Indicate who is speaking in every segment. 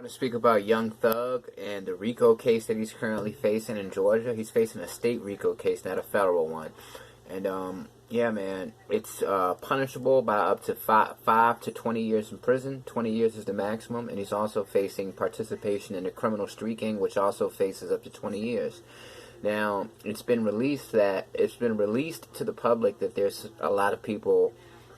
Speaker 1: To speak about Young Thug and the RICO case that he's currently facing in Georgia. He's facing a state RICO case, not a federal one. And yeah, man, it's punishable by up to 5 to 20 years in prison. 20 years is the maximum, and he's also facing participation in a criminal street gang, which also faces up to 20 years. Now, it's been released to the public that there's a lot of people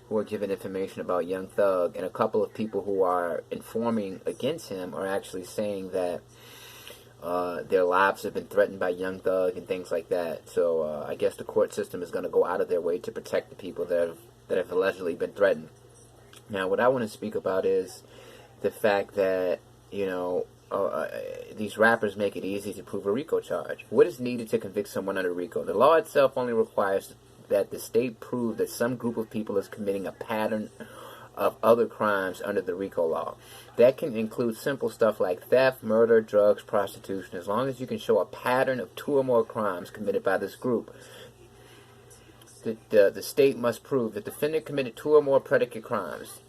Speaker 1: who are giving information about Young Thug, and a couple of people who are informing against him are actually saying that their lives have been threatened by Young Thug and things like that. So I guess the court system is going to go out of their way to protect the people that have allegedly been threatened. Now, what I want to speak about is the fact that, these rappers make it easy to prove a RICO charge. What is needed to convict someone under RICO? The law itself only requires that the state prove that some group of people is committing a pattern of other crimes under the RICO law. That can include simple stuff like theft, murder, drugs, prostitution, as long as you can show a pattern of 2 or more crimes committed by this group. The state must prove that the defendant committed 2 or more predicate crimes,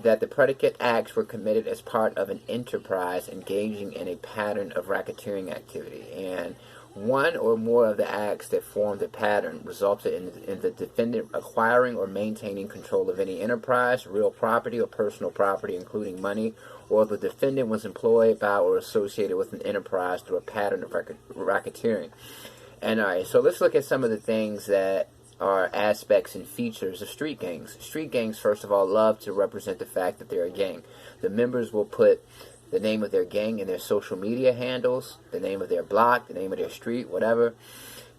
Speaker 1: that the predicate acts were committed as part of an enterprise engaging in a pattern of racketeering activity, and 1 or more of the acts that formed the pattern resulted in the defendant acquiring or maintaining control of any enterprise, real property, or personal property, including money, or the defendant was employed by or associated with an enterprise through a pattern of racketeering. And alright, so let's look at some of the things that are aspects and features of street gangs. Street gangs, first of all, love to represent the fact that they're a gang. The members will put the name of their gang in their social media handles, the name of their block, the name of their street, whatever,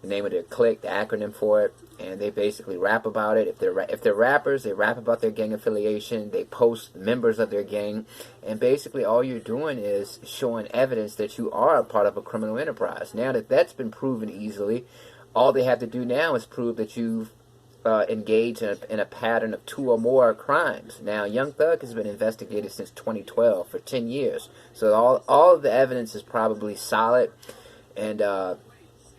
Speaker 1: the name of their clique, the acronym for it, and they basically rap about it. If they're rappers, they rap about their gang affiliation, they post members of their gang, and basically all you're doing is showing evidence that you are a part of a criminal enterprise. Now that that's been proven easily, all they have to do now is prove that you've engaged in a pattern of 2 or more crimes. Now, Young Thug has been investigated since 2012 for 10 years. So all of the evidence is probably solid. And,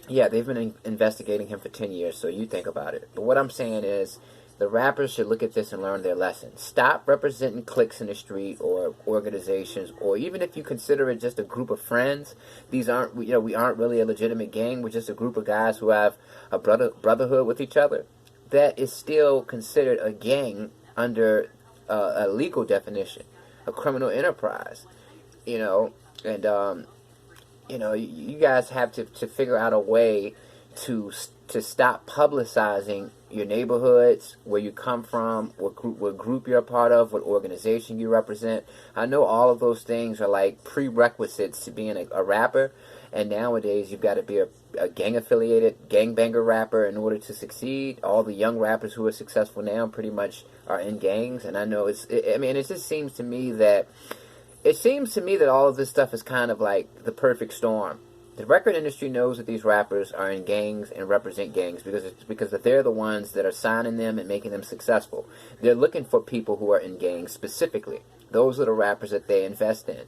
Speaker 1: yeah, they've been investigating him for 10 years, so you think about it. But what I'm saying is the rappers should look at this and learn their lesson. Stop representing cliques in the street or organizations, or even if you consider it just a group of friends. These aren't, we aren't really a legitimate gang. We're just a group of guys who have a brotherhood with each other. That is still considered a gang under a legal definition, a criminal enterprise, and you guys have to figure out a way to stop publicizing your neighborhoods, where you come from, what group you're a part of, what organization you represent. I know all of those things are like prerequisites to being a rapper, and nowadays you've got to be a gang-affiliated, gangbanger rapper in order to succeed. All the young rappers who are successful now pretty much are in gangs, and I know it just seems to me that all of this stuff is kind of like the perfect storm. The record industry knows that these rappers are in gangs and represent gangs because they're the ones that are signing them and making them successful. They're looking for people who are in gangs specifically. Those are the rappers that they invest in.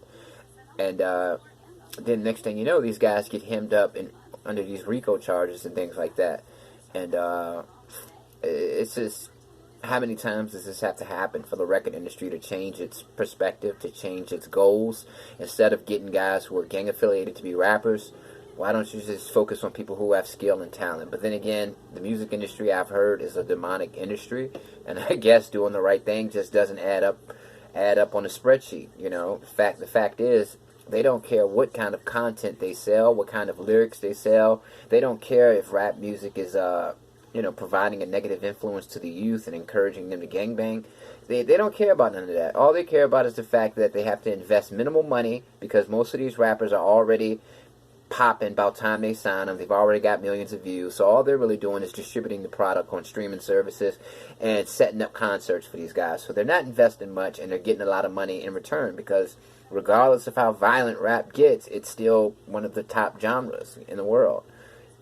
Speaker 1: And then next thing you know, these guys get hemmed up under these RICO charges and things like that. And it's just, how many times does this have to happen for the record industry to change its perspective, to change its goals? Instead of getting guys who are gang affiliated to be rappers, why don't you just focus on people who have skill and talent? But then again, the music industry, I've heard, is a demonic industry, and I guess doing the right thing just doesn't add up on a spreadsheet. The fact is, they don't care what kind of content they sell, what kind of lyrics they sell. They don't care if rap music is providing a negative influence to the youth and encouraging them to gangbang. They don't care about none of that. All they care about is the fact that they have to invest minimal money, because most of these rappers are already popping about time they sign them. They've already got millions of views. So all they're really doing is distributing the product on streaming services and setting up concerts for these guys. So they're not investing much, and they're getting a lot of money in return, because regardless of how violent rap gets, it's still one of the top genres in the world.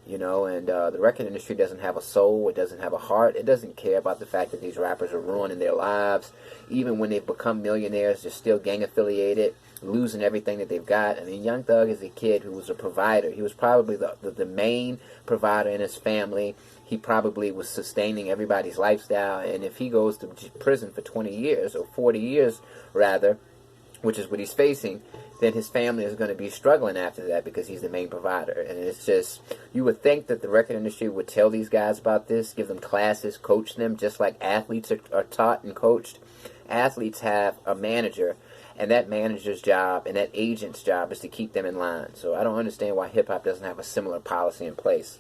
Speaker 1: And the record industry doesn't have a soul, it doesn't have a heart, it doesn't care about the fact that these rappers are ruining their lives. Even when they've become millionaires, they're still gang affiliated, losing everything that they've got. I mean, Young Thug is a kid who was a provider. He was probably the main provider in his family. He probably was sustaining everybody's lifestyle, and if he goes to prison for 20 years, or 40 years rather, which is what he's facing, then his family is going to be struggling after that because he's the main provider. And it's just, you would think that the record industry would tell these guys about this, give them classes, coach them, just like athletes are taught and coached. Athletes have a manager, and that manager's job and that agent's job is to keep them in line. So I don't understand why hip-hop doesn't have a similar policy in place.